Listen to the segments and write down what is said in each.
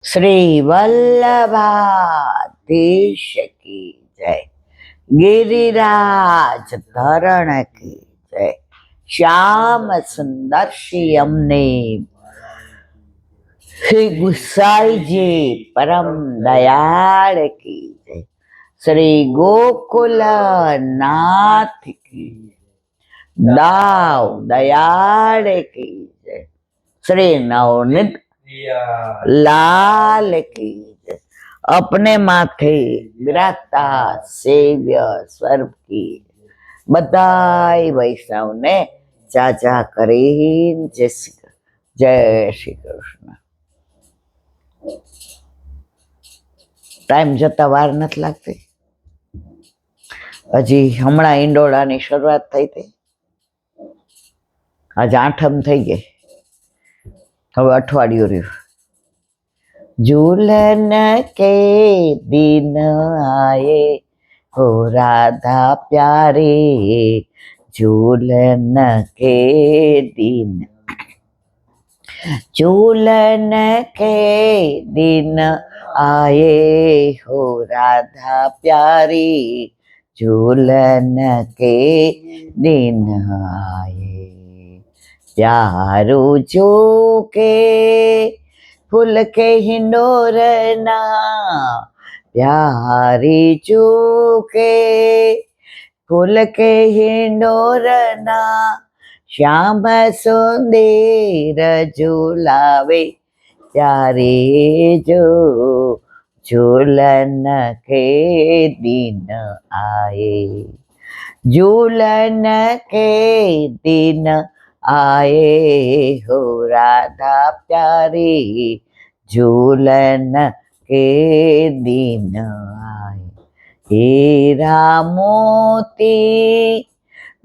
श्री वल्लभाधीश की जय, गिरिराज धरण की जय, श्याम सुंदर श्याम ने श्री गुसाई जी परम दयाल की जय, श्री गोकुल नाथ की दाव दयाल की जय, श्री नवनीत लाल की जय, अपने माथे विराजता सेव्य स्वरूप की बधाई वैष्णव ने चाचा કરી જય શ્રી કૃષ્ણ. ટાઈમ જતા વાર નથી લાગતી. હજી હમણાં ઈંડોળાની શરૂઆત થઈ હતી. આજે આઠમ થઈ ગઈ, હવે અઠવાડિયું રહ્યું. झूलन के दिन आए हो राधा प्यारे, झूलन के दिन, झूलन के दिन आए हो राधा प्यारी, झूलन के दिन आए. प्यारू जो के फूल के हिंडोरना, प्यारी चूके फूल के हिंडोरना, श्याम सुंदर झूलावे प्यारे जो, झूलन के दिन आए, झूलन के दिन आए हो राधा प्यारी, झूलन के दिन आए. हीरा मोती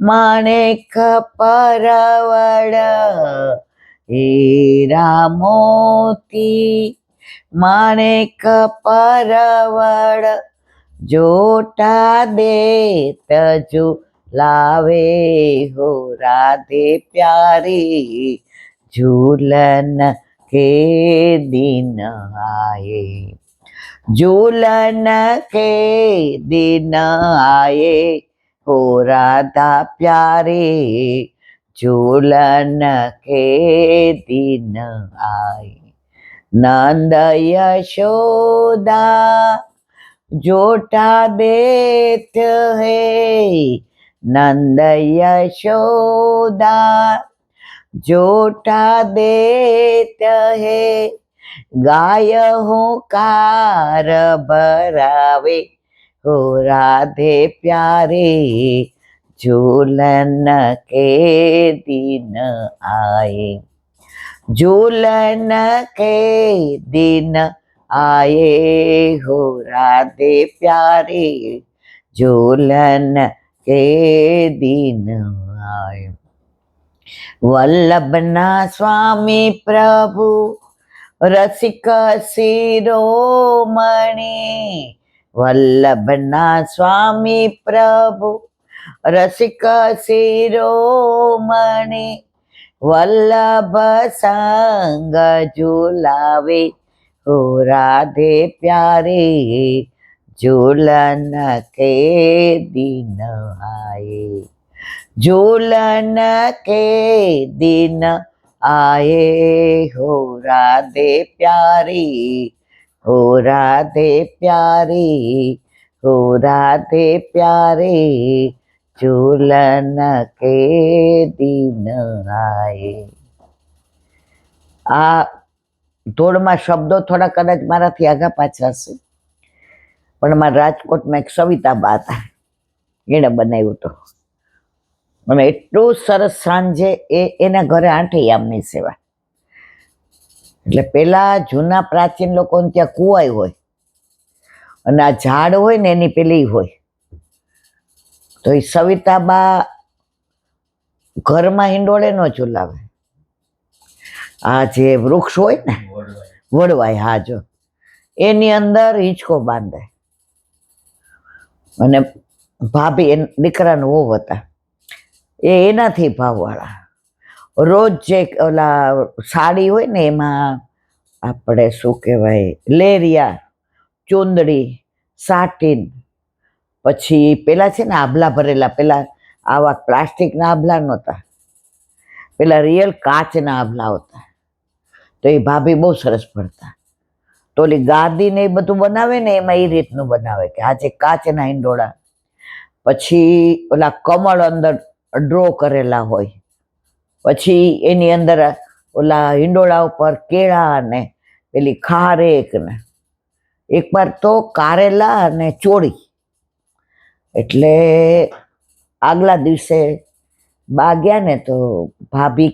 माणिक परवड़, हीरा मोती माणिक परवड़, जोटा देत लावे हो राधे प्यारी, झूलन के दिन आए, झूलन के दिन आए हो राधा प्यारी, झूलन के दिन आए. नंद यशोदा जोटा देत है, नंद यशोदा जोटा देत है, गाय हुंकार भरावे हो राधे प्यारे, झूलन के दिन आए, झूलन के दिन आए हो राधे प्यारे, झूलन के दिन आए. वल्लभना स्वामी प्रभु रसिक शिरोमणि, वल्लभना स्वामी प्रभु रसिक शिरोमणि, वल्लभ संग झूलावे हो राधे प्यारे, झूलन के दिन आए, झूलन के दिन आए हो राधे प्यारी, हो राधे प्यारी, हो राधे प्यारी, झूलन के दिन आए. आ ધોળમાં શબ્દો થોડા કદાચ મારાથી આગા પાછા હશે, પણ મારા રાજકોટમાં એક સવિતાબા હતા, એણે બનાવ્યું હતું. મને એટલું સરસ સાંજે એના ઘરે આંઠૈયામની સેવા. એટલે પેલા જૂના પ્રાચીન લોકોને ત્યાં કુવાઈ હોય અને આ ઝાડ હોય ને એની પેલી હોય, તો એ સવિતાબા ઘરમાં હિંડોળે ન ઝુલાવે. આ જે વૃક્ષ હોય ને વડવાય, હા જો એની અંદર હિંચકો બાંધે. અને ભાભી દીકરાનો વહુ હતા, એનાથી ભાવવાળા રોજ જે ઓલા સાડી હોય ને એમાં આપણે શું કહેવાય, લેરિયા, ચુંદડી, સાટીન, પછી પેલા છે ને આભલા ભરેલા, પેલા આવા પ્લાસ્ટિકના આભલા નહોતા, પેલા રિયલ કાચના આભલા હતા. તો એ ભાભી બહુ સરસ ભરતા. તો ઓલી ગાદી ને એ બધું બનાવે ને એમાં એ રીતનું બનાવે કે આજે કાચના હિંડોળા, પછી ઓલા કમળ અંદર ડ્રો કરેલા હોય, પછી એની અંદર ઓલા હિંડોળા ઉપર કેળા અને પેલી ખારેક ને એકવાર તો કારેલા અને ચોળી. એટલે આગલા દિવસે બા ગયા ને તો ભાભી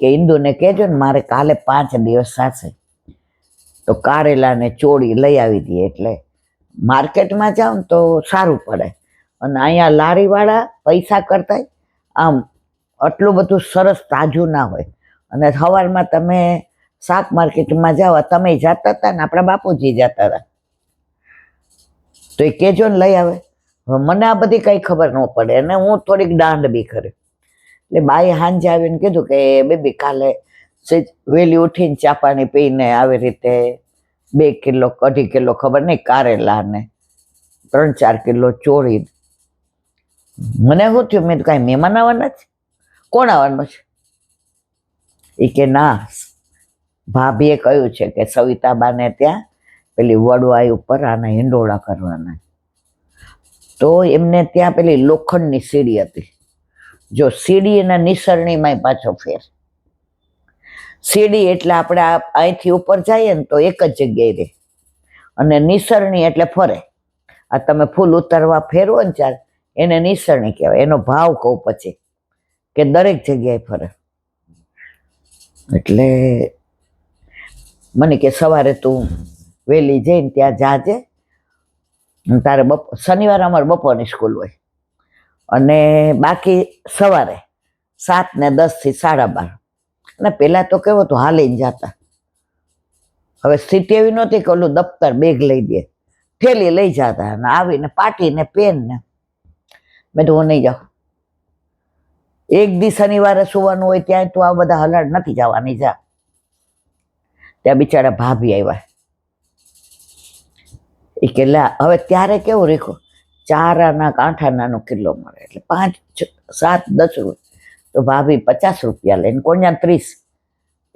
કે ઇન્દુને કહેજો ને મારે કાલે 5 દિવસ થશે તો કારેલા ને ચોળી લઈ આવી દઈએ. એટલે માર્કેટમાં જાઓ ને તો સારું પડે, અને અહીંયા લારીવાળા પૈસા કરતા આમ આટલું બધું સરસ તાજું ના હોય. અને સવારમાં તમે શાક માર્કેટમાં જાઓ, તમે જતા હતા ને આપણા બાપુજી જતા હતા, તો એ કહેજો ને લઈ આવે. મને આ બધી કઈ ખબર ન પડે અને હું થોડીક દાંડ બી કરે. એટલે બાએ હાંજે આવીને કીધું કે બેબી કાલે વહેલી ઉઠીને ચા પાણી પીને આવી રીતે 2 કિલો 2.5 કિલો ખબર નહીં કારેલા ને 3-4 કિલો ચોળી. મને શું થયું, મેં કાંઈ મહેમાન આવવાના છે, કોણ આવવાનું છે? એ કે ના, ભાભીએ કહ્યું છે કે સવિતાબાને ત્યાં પેલી વડવાઈ ઉપર આના હિંડોળા કરવાના. તો એમને ત્યાં પેલી લોખંડની સીડી હતી. જો સીડી અને નિસરણીમાં પાછો ફેર. સીડી એટલે આપણે અહીંથી ઉપર જઈએ ને તો એક જ જગ્યાએ રહે, અને નિસરણી એટલે ફરે. આ તમે ફૂલ ઉતારવા ફેરવો ને ચાર, એને નિસરણી કહેવાય. એનો ભાવ કહું પછી કે દરેક જગ્યાએ ફરે. એટલે મને કે સવારે તું વહેલી જઈને ત્યાં જાજે, તારે શનિવારે અમારે બપોરની સ્કૂલ હોય, અને બાકી સવારે 7 ને 10 થી 12:30. અને પેલા તો કેવું હતું, હાલીને જતા. હવે સ્થિતિ એવી નહોતી કે ઓલું દફતર બેગ લઈ દે, થેલી લઈ જતા અને આવીને પાટીને પેન ને. મેં તો હું નહીં જાઉં, એક દી શનિવારે સુવાનું હોય ત્યાં તું આ બધા હલાડ નથી જવાની, જા. ત્યાં બિચારા ભાભી આવ્યા. એ કે લા, હવે ત્યારે કેવું રીખું, 4 આના 8 આનાનો કિલો મળે, એટલે 5, 7, 10 રૂપિયા. તો ભાભી 50 રૂપિયા લઈને કોણ્યા 30.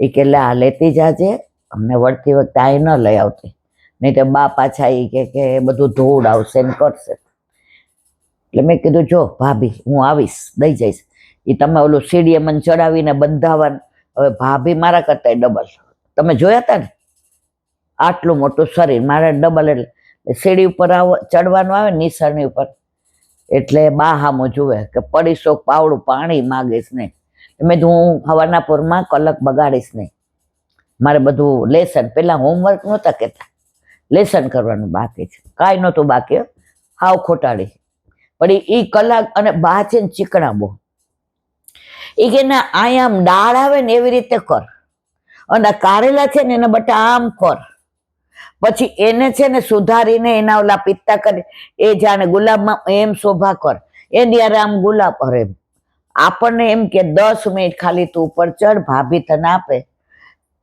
એ કે લા લેતી જાજે, અમને વળતી વખતે આ ન લઈ આવતી, નહીં તો બા પાછા એ કે બધું ધૂળ આવશે ને કરશે. એટલે મેં કીધું જો ભાભી હું આવીશ, દઈ જઈશ. એ તમે ઓલું સીડીએ મને ચડાવીને બંધાવવાનું. હવે ભાભી મારા કરતા ડબલ. તમે જોયા હતા ને, આટલું મોટું શરીર, મારે ડબલ. એટલે સીડી ઉપર ચડવાનું આવે નિસરણી ઉપર, એટલે બા હામો જુએ કે પડીશો પાવડું પાણી માગીશ નહીં. મેં હું હવાના પૂરમાં કલાક બગાડીશ નહીં, મારે બધું લેસન, પેલા હોમવર્ક નહોતા કહેતા, લેસન કરવાનું બાકી છે, કાંઈ નહોતું બાકી, હાવ ખોટાડી. પણ એ કલાક, અને બા છે ને ચીકણા બહુ. એ કે ના અહીંયા આમ દાળ આવે ને એવી રીતે કર, અને કારેલા છે ને એના બટા આમ કર, પછી એને છે ને સુધારીને એના ઓલા પિત્તા કરી, એ જાણે ગુલાબમાં એમ શોભા કર, એની યારે આમ ગુલાબ. અરે આપણને એમ કે 10 મિનિટ ખાલી તું ઉપર ચડ, ભાભી તને આપે.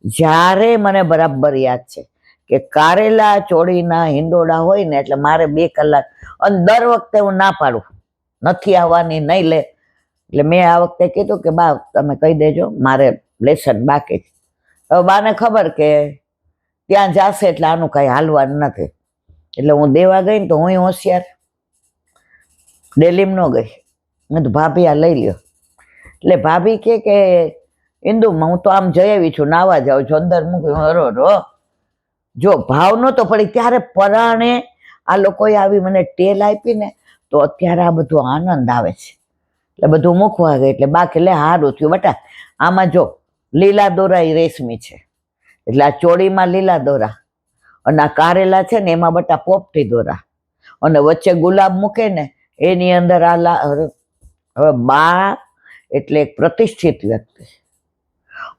જ્યારે મને બરાબર યાદ છે કે કારેલા ચોળીના હિંડોળા હોય ને એટલે મારે 2 કલાક, અને દર વખતે હું ના પાડું, નથી આવવાની, નહીં લે. એટલે મેં આ વખતે કીધું કે બા તમે કહી દેજો મારે લેસન બાકી છે. હવે બાને ખબર કે ત્યાં જશે એટલે આનું કાંઈ હાલવાનું નથી. એટલે હું દેવા ગઈ ને તો હું હોશિયાર, ડેલીમ ન ગઈ. મેં તો ભાભી આ લઈ લ્યો. એટલે ભાભી કે ઇન્દુમાં હું તો આમ જઈ આવી છું, નાવા જાઉં છું, અંદર મૂક્યું. રો જો ભાવ નહોતો પડી ત્યારે, પરાણે આ લોકોએ આવી મને ટેલ આપી ને, તો અત્યારે આ બધું આનંદ આવે છે. એટલે બધું મૂકવા ગઈ. એટલે બાકી લે સારું થયું બટા, આમાં જો લીલા દોરા એ રેશમી છે, એટલે આ ચોળીમાં લીલા દોરા, અને આ કારેલા છે ને એમાં બટા પોપટી દોરા, અને વચ્ચે ગુલાબ મૂકે ને એની અંદર આ હવે બા એટલે એક પ્રતિષ્ઠિત વ્યક્તિ,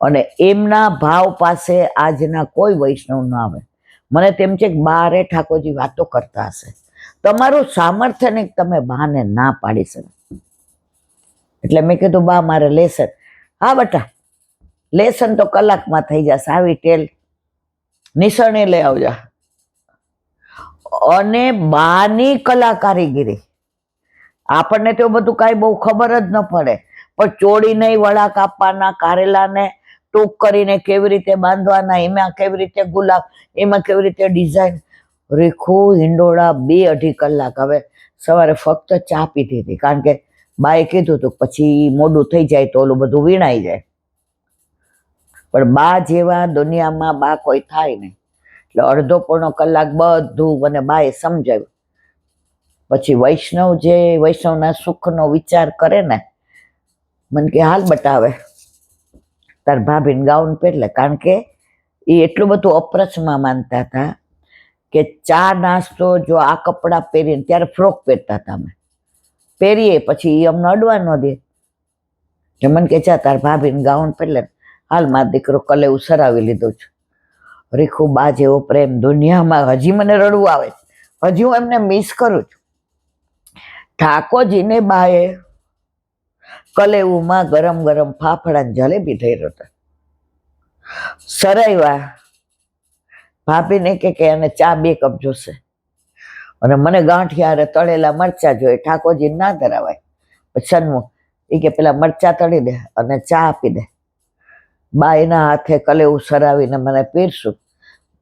અને એમના ભાવ પાસે આજના કોઈ વૈષ્ણવ ન આવે. મને તેમ છે કે બારે ઠાકોરજી વાતો કરતા હશે, તમારું સામર્થ્ય ને તમે બાને ના પાડી શકો. એટલે મેં કીધું બા મારે લેસન. હા બટા લેસન તો કલાકમાં થઈ જશે, આવી ટેલ નિસરણી લઈ આવજો. અને બાની કલા કારીગીરી આપણને તો બધું કાંઈ બહુ ખબર જ ન પડે, પણ ચોળીને વડા કાપવાના, કારેલાને ટૂંક કરીને કેવી રીતે બાંધવાના, એમાં કેવી રીતે ગુલાબ, એમાં કેવી રીતે ડિઝાઇન. રેખું હિંડોળા 2-2.5 કલાક. હવે સવારે ફક્ત ચા પીધી હતી, કારણ કે બાએ કીધું હતું પછી મોડું થઈ જાય તો ઓલું બધું વીણાઈ જાય. પણ બા જેવા દુનિયામાં બા કોઈ થાય નહીં. એટલે 1.5-1.5 કલાક બધું મને બાએ સમજાવ્યું. પછી વૈષ્ણવ જે વૈષ્ણવના સુખનો વિચાર કરે ને, મને કે હાલ બતાવે તાર ભાભીને ગાઉન પહેરલે. કારણ કે એ એટલું બધું અપ્રચમાં માનતા હતા કે ચા નાસ્તો જો આ કપડાં પહેરીને, ત્યારે ફ્રોક પહેરતા હતા અમે, પહેરીએ પછી એ અમને અડવા ન દે. કે મને કે ચા તાર ભાભીને ગાઉન પહેરલે, હાલ મારો દીકરો કલેવું સરાવી લીધું છે. રીખું બા જેવો પ્રેમ દુનિયામાં, હજી મને રડવું આવે છે, હજી હું એમને મિસ કરું છું. ઠાકોરજીને બાએ કલેવુમાં ગરમ ગરમ ફાફડા જલેબી થઈ રહ્યો હતા. સરાવ્યા. ભાભીને કે એને ચા 2 કપ જોશે, અને મને ગાંઠિયા તળેલા મરચા જોઈએ. ઠાકોરજી ના ધરાવાય. સન્મુખ એ કે પેલા મરચા તળી દે અને ચા આપી દે. બા એના હાથે કલેવું સરાવીને મને પીરશું,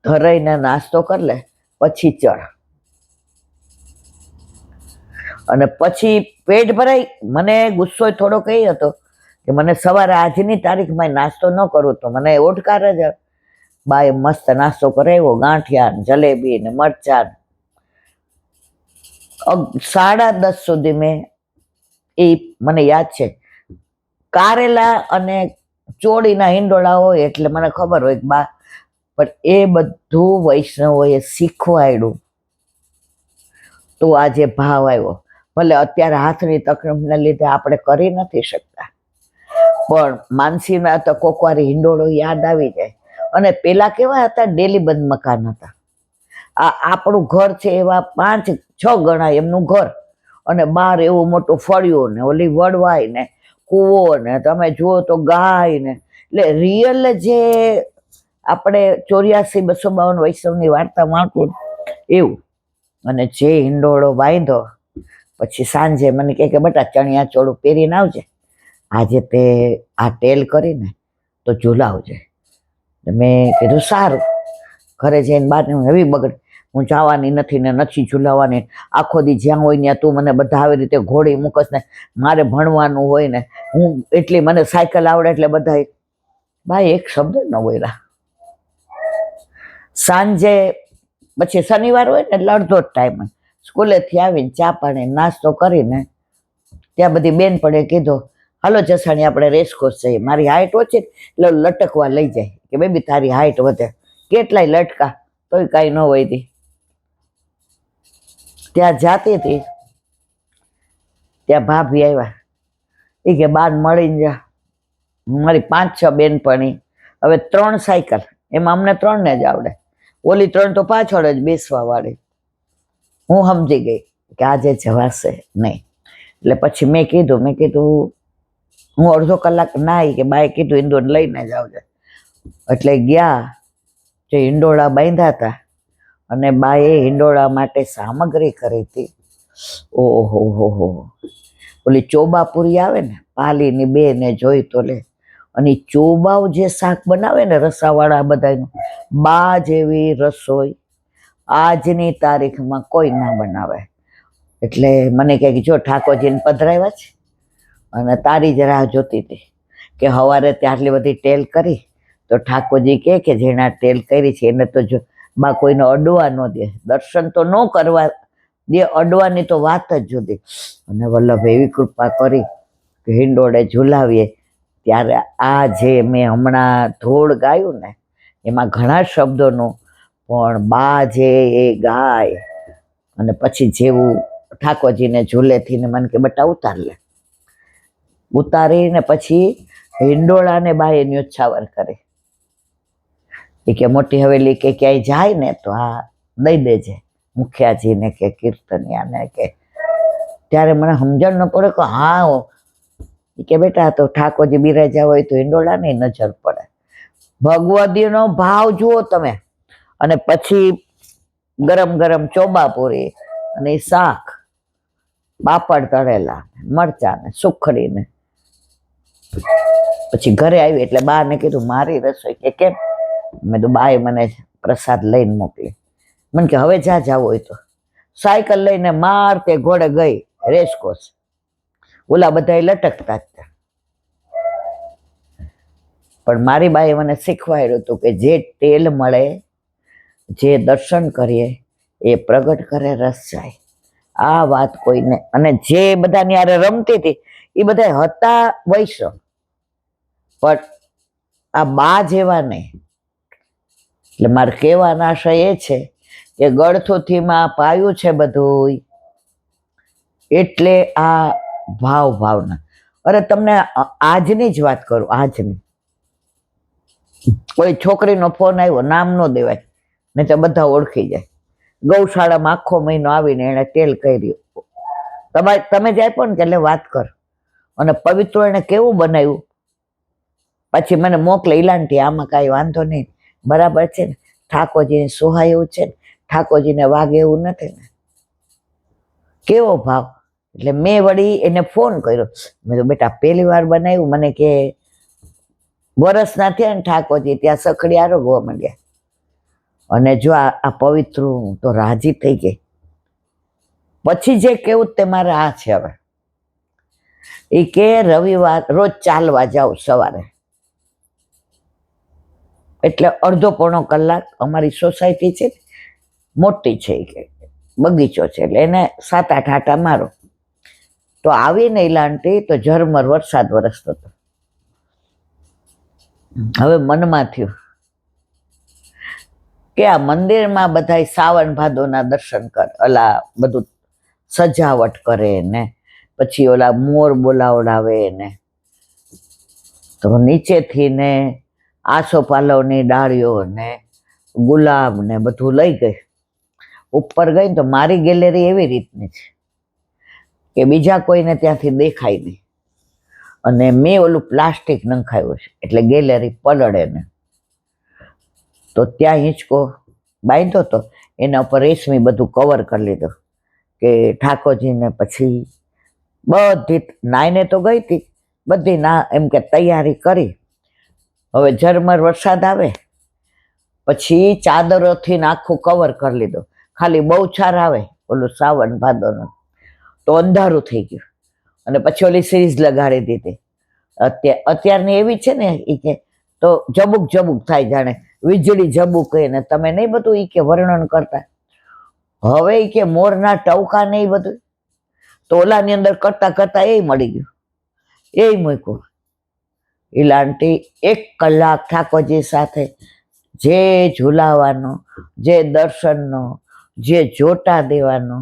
ધરાઈને નાસ્તો કરી લે, પછી ચડ. અને પછી પેટ ભરાઈ. મને ગુસ્સો થોડો કઈ હતો કે મને સવારે આજની તારીખમાં નાસ્તો ન કરું તો મને ઓડકાર જ. બાએ મસ્ત નાસ્તો કરાવ્યો, ગાંઠિયા, જલેબી ને મરચા. 10:30 સુધી મેં, એ મને યાદ છે, કારેલા અને ચોળીના હિંડોળા હોય એટલે મને ખબર હોય કે બા, પણ એ બધું વૈષ્ણવોએ શીખવાડ્યું. તો આજે ભાવ આવ્યો. ભલે અત્યારે હાથની તકલીફને લીધે આપણે કરી નથી શકતા, પણ માનસીના તો કોકવારી હિંડોળો યાદ આવી જાય. અને પેલા કેવા હતા, ડેલી બંધ મકાન હતા. આ આપણું ઘર છે એવા 5-6 ગણા એમનું ઘર, અને બહાર એવું મોટું ફળિયું ને ઓલી વડવાઈ ને કૂવો ને તમે જુઓ તો ગાય ને. એટલે રિયલ જે આપણે 84-252 વૈષ્ણવની વાર્તા વાંચું એવું. અને જે હિંડોળો બાંધ્યો પછી સાંજે મને કહે કે બેટા ચણિયા ચોળું પહેરીને આવજે, આજે તે આ ટેલ કરીને તો ઝુલાવજે. મેં કીધું સારું. ઘરે જઈને બાર એવી બગડ, હું જવાની નથી ને નથી ઝુલાવવાની, આખો દી જ્યાં હોય ત્યાં તું મને બધા આવી રીતે ઘોડી મૂકસ ને, મારે ભણવાનું હોય ને, હું એટલી મને સાયકલ આવડે એટલે બધા. ભાઈ એક શબ્દ ન બોલ્યા. સાંજે પછી શનિવાર હોય ને એટલે અડધો જ ટાઈમ, સ્કૂલેથી આવીને ચા પાણી નાસ્તો કરીને ત્યાં બધી બેનપણીએ કીધું હાલો જસાણી આપણે રેસકોર્સ જઈએ. મારી હાઈટ ઓછી એટલે લટકવા લઈ જાય કે બેબી તારી હાઈટ વધે. કેટલાય લટકા તોય કાંઈ ન હોય તી. ત્યાં જાતી હતી, ત્યાં ભાભી આવ્યા. એ કે બાર મળીને જા. મારી 5-6 બેનપણી, હવે 3 સાયકલ, એમાં અમને 3ને જ આવડે, ઓલી 3 તો પાછળ જ બેસવા વાળી. હું સમજી ગઈ કે આજે જવાશે નહીં. એટલે પછી મેં કીધું હું અડધો કલાક ના, કે બાએ કીધું ઇન્દોર લઈને જ આવજે. એટલે ગયા. જે હિંડોળા બાંધ્યા હતા અને બાએ હિંડોળા માટે સામગ્રી કરી હતી. ઓહો હો હો, ઓલી ચોબાપુરી આવે ને પાલીની 2 ને જોઈ તો લે. અને ચોબાઓ જે શાક બનાવે ને રસાવાળા બધાનું, બા જેવી રસોઈ આજની તારીખમાં કોઈ ના બનાવે. એટલે મને કહે કે જો ઠાકોરજીને પધરાવ્યા છે અને તારી જ રાહ જોતી હતી કે સવારે ત્યાં આટલી બધી ટેલ કરી તો ઠાકોરજી કે જેના ટેલ કરી છે એને તો જો બા કોઈને અડવા ન દે, દર્શન તો ન કરવા દે, અડવાની તો વાત જ જુદી. અને વલ્લભ એવી કૃપા કરી કે હિંડોળે ઝુલાવીએ. ત્યારે આ જે મેં હમણાં ધોળ ગાયું ને એમાં ઘણા શબ્દોનું, પણ બા જે એ ગાય અને પછી જેવું ઠાકોરજીને ઝૂલેથી ને મને કે બટા ઉતાર લે, ઉતારીને પછી હિંડોળાને બાએ ન્યોછાવર કરે. એ કે મોટી હવેલી કે ક્યાંય જાય ને તો આ દઈ દેજે મુખિયાજીને કે કીર્તનિયાને કે. ત્યારે મને સમજણ ન પડે કે હા કે બેટા તો ઠાકોરજી બિરાજા હોય તો હિંડોળાની નજર પડે. ભગવદીનો ભાવ જુઓ તમે. અને પછી ગરમ ગરમ ચોબાપુરી અને શાક, પાપડ તળેલા, મરચાં ને સુખડી ને. પછી ઘરે આવી એટલે બાને કીધું મારી રસોઈ. કે કેમ? મેં તો બાએ મને પ્રસાદ લઈને મોકલી. મને કે હવે જ્યાં જવું હોય તો. સાયકલ લઈને મારતે ઘોડે ગઈ રેસકોર્સ. ઓલા બધા લટકતા હતા. પણ મારી બાએ મને શીખવાડ્યું હતું કે જે તેલ મળે, જે દર્શન કરીએ એ પ્રગટ કરે રસ જાય. આ વાત કોઈને, અને જે બધાની હારે રમતી હતી એ બધા હતા વૈષ્ણવ, પણ આ બા જેવા નહીં. એટલે મારે કહેવાનો આશય એ છે કે ગળથુથીમાં પાયું છે બધું, એટલે આ ભાવના. અરે તમને આજની જ વાત કરું, આજની. કોઈ છોકરીનો ફોન આવ્યો, નામ ન દેવાય ને તો બધા ઓળખી જાય. ગૌશાળામાં આખો મહિનો આવીને એને તેલ કર્યું. તમે જાય પણ કે એટલે વાત કર. અને પવિત્ર એને કેવું બનાવ્યું, પછી મને મોકલે, ઈલાંટી આમાં કાંઈ વાંધો નહીં, બરાબર છે ને, ઠાકોરજીને સુહાય એવું છે ને, ઠાકોરજીને વાગે એવું નથી ને. કેવો ભાવ. એટલે મેં વળી એને ફોન કર્યો. મેં તો બેટા પહેલી વાર બનાવ્યું. મને કે વરસના થયા ને ઠાકોરજી, ત્યાં સખડી આરોગવા માંડ્યા. અને જો આ પવિત્ર તો રાજી થઈ ગઈ. પછી જે કેવું તે મારે આ છે હવે. એ કે રવિવાર રોજ ચાલવા જાઉં સવારે, એટલે અડધો પોણો કલાક. અમારી સોસાયટી છે મોટી છે, કે બગીચો છે, એટલે એને 7-8 આંટા મારો. તો આવીને ઈલાંટી તો ઝરમર વરસાદ વરસતો હતો. હવે મનમાં થયું કે આ મંદિરમાં બધા સાવન ભાદોના દર્શન કર, ઓલા બધું સજાવટ કરે ને, પછી ઓલા મોર બોલાવડાવે ને, તો નીચેથી ને આસોપાલવની ડાળીઓ ને ગુલાબ ને બધું લઈ ગઈ. ઉપર ગઈ ને તો મારી ગેલેરી એવી રીતની છે કે બીજા કોઈને ત્યાંથી દેખાય નહીં. અને મેં ઓલું પ્લાસ્ટિક નંખાયું છે એટલે ગેલેરી પલળે ને. તો ત્યાં હિંચકો બાંધ્યો હતો, એના ઉપર રેશમી બધું કવર કરી લીધું કે ઠાકોરજીને. પછી બધી નાઈને તો ગઈ હતી, બધી ના એમ કે તૈયારી કરી. હવે ઝરમર વરસાદ આવે પછી ચાદરોથી આખું કવર કરી લીધું. ખાલી બહુચાર આવે ઓલું સાવન ભાદોનું, તો અંધારું થઈ ગયું. અને પછી ઓલી સિરીઝ લગાડી દીધી. અત્યારની એવી છે ને, એ કે તો જબુક જબુક થાય, જાણે વીજળી જબુક ને તમે નહીં બધું એ કે વર્ણન કરતા. હવે એ કે મોરના ટવકા ને એ બધું, તો ઓલાની અંદર કરતા કરતા એ મળી ગયું, એ મૂક્યું. ઈલાંટી 1 કલાક ઠાકોરજી સાથે જે ઝુલાવાનો, જે દર્શનનો, જે જોટા દેવાનો,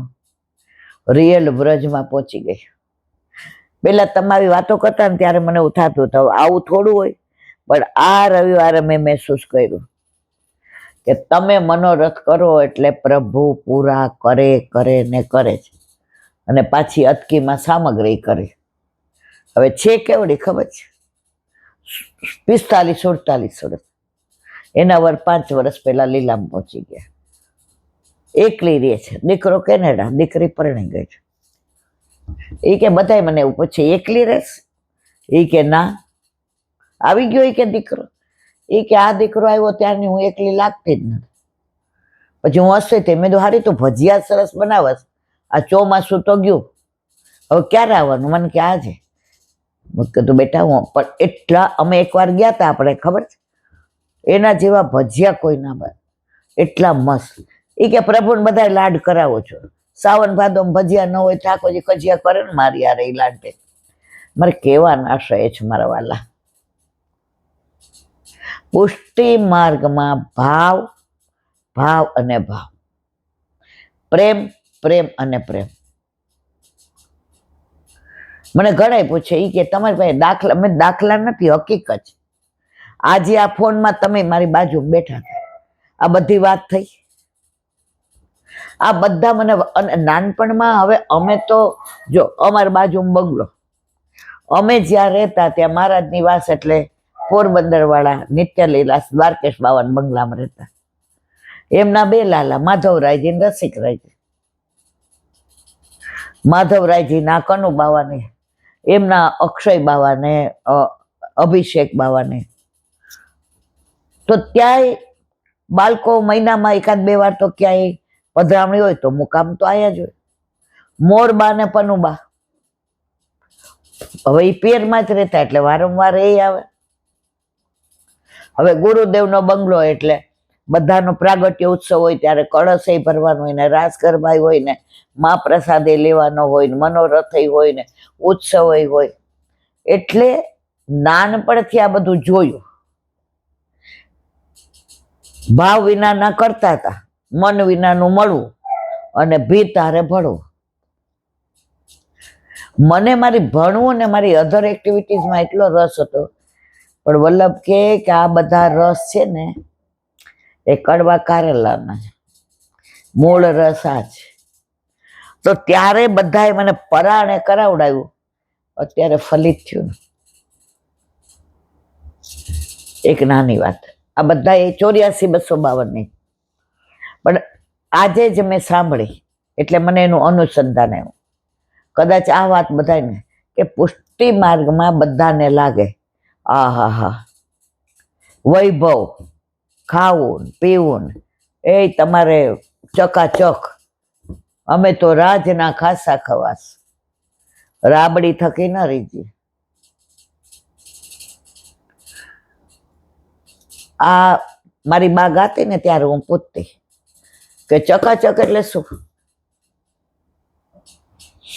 રિયલ બ્રજમાં પહોંચી ગઈ. પેલા તમારી વાતો કરતા ને ત્યારે મને એવું થતું હતું આવું થોડું હોય, પણ આ રવિવારે મેં મહેસૂસ કર્યું કે તમે મનોરથ કરો એટલે પ્રભુ પૂરા કરે કરે ને કરે છે. અને પાછી અટકીમાં સામગ્રી કરે. હવે છે કેવડી ખબર છે? 45-47 વર્ષ. એના 5 વર્ષ પહેલા લીલામ પહોંચી ગયા. એકલી રહે છે. દીકરો કેનેડા, દીકરી પરણી ગઈ છે. એ કે બધાય મને એવું પૂછે એકલી રહેશે? એ કે ના, આવી ગયો એ કે દીકરો. એ કે આ દીકરો આવ્યો ત્યારની હું એકલી લાગતી જ નથી. પછી હું હસતી હતી. મેં તો હારી તું ભજીયા સરસ બનાવસ, આ ચોમાસું તો ગયું, હવે ક્યારે આવવાનું? મને કે આજે. મેં કીધું બેટા હું પણ એટલા, અમે એકવાર ગયા હતા આપણે, ખબર છે, એના જેવા ભજીયા કોઈ ના બને, એટલા મસ્ત. એ કે પ્રભુને બધા લાડ કરાવો છો, સાવન ભાદો ભજીયા ન હોય, ઠાકોરજી કજિયા કરે ને મારી યાર. એ લાડે મારે કેવાના આશય છે મારા વાલા. પુષ્ટિ માર્ગમાં ભાવ, ભાવ અને ભાવ, પ્રેમ, પ્રેમ અને પ્રેમ. મને ઘણા પૂછે એ કે તમારી પાસે દાખલા? મેં દાખલા નથી, હકીકત છે. આજે આ ફોનમાં તમે મારી બાજુ બેઠા હતા, આ બધી વાત થઈ. આ બધા મને નાનપણમાં, હવે અમે તો જો અમારી બાજુમાં બંગલો, અમે જ્યાં રહેતા ત્યાં મહારાજ નિવાસ એટલે પોરબંદર વાળા નિત્ય લીલા દ્વારકેશ બાવાના બંગલામાં રહેતા. એમના બે લાલા, માધવરાયજી ને રસિકરાયજી. માધવરાયજીના કનુ બાવાને, એમના અક્ષય બાવાને, અભિષેક બાવાને. તો ત્યાંય બાળકો મહિનામાં એકાદ બે વાર તો ક્યાંય પધરામણી હોય તો મુકામ તો આયા જ હોય. મોરબા ને પનુબા હવે એ પિયરમાં જ રહેતા એટલે વારંવાર એ આવે. હવે ગુરુદેવનો બંગલો એટલે બધાનો પ્રાગટ્ય ઉત્સવ હોય ત્યારે કળશ ભરવાનો હોય ને, રાસ ગરબા હોય ને, મહાપ્રસાદે લેવાનો હોય ને, મનોરથ હોય ને, ઉત્સવ હોય. એટલે નાનપણથી આ બધું જોયું. ભાવ વિના ના કરતા હતા, મન વિનાનું મળવું અને ભીત હારે ભણવું. મને મારી ભણવું ને મારી અધર એક્ટિવિટીઝમાં એટલો રસ હતો, પણ વલ્લભ કે આ બધા રસ છે ને એ કડવા કારેલાના મૂળ રસ આ છે. તો ત્યારે બધાએ મને પરાણે કરાવડાવ્યું, અત્યારે ફલિત થયું. એક નાની વાત, આ બધા એ 84,252 પણ આજે જ મેં સાંભળી એટલે મને એનું અનુસંધાન આવ્યું. કદાચ આ વાત બધાને કે પુષ્ટિ માર્ગમાં બધાને લાગે આહા વૈભવ, ખાવું પીવું એ તમારે ચકાચક, અમે તો રાજના ખાસા ખવાસ, રાબડી થકી ન રીજી. આ મારી બા ગાતી ને ત્યારે હું પૂછતી કે ચકાચક એટલે શું?